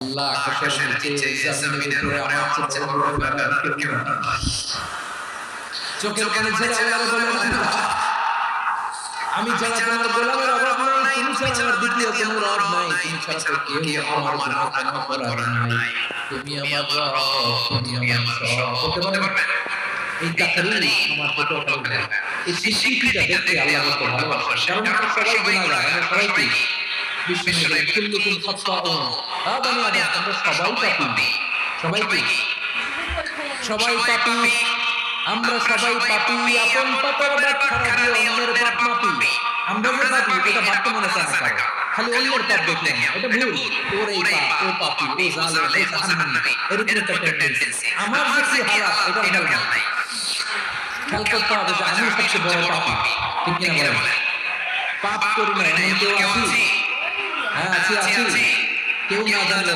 আল্লাহ আকাশের নিচে জমিনের উপরে আমার চেয়ে বড় ব্যাপার কেউ না। চোখের পানি ছেড়ে আল্লাহর বলেন, আমি ছাড়া তোমার গোলামের অভাব নাই, তুমি ছাড়া আমার দ্বিতীয় কোনো রব নাই, তুমি ছাড়া তো কেউ আমার জন্য ক্ষমা করার নাই। তুমি আমার রব, তুমি আমার সব। বলতে পারবেন? এই তাকরীর আমার পটকালে এই স্বীকৃতিটা দেখতে আল্লাহ বলতে ভালোবাসেন। কারণ আমরা সবাই গুনাহগার, আমরা সবাই কি বিশ্বনবী কুল্লুকুম খাত্তাউন, বনি আদম আমরা সবাই পাপী। সবাই কি? সবাই পাপী। আমরা সবাই পাপী। আপন পাপের ব্যাখ্যা দিয়ে অন্যের পাপ মাপি। আমরা যে পাপী এটা ভাবতে মনে চায় না কারো। খালি অন্যের পাপ দেখলাম, এটা ভুল। ওর এই পাপ, ও পাপী, ও জালেম, ও জাহান্নামী, এরকম একটা টেন্ডেন্সি। আমার যে কি হালাত এটা খেয়াল নাই। খেয়াল করতে হবে যে আমি সবচেয়ে বড় পাপী। ঠিক কিনা বলেন? পাপ করি না এমন কেউ আছি? হ্যাঁ আছি। কেউ না জানলে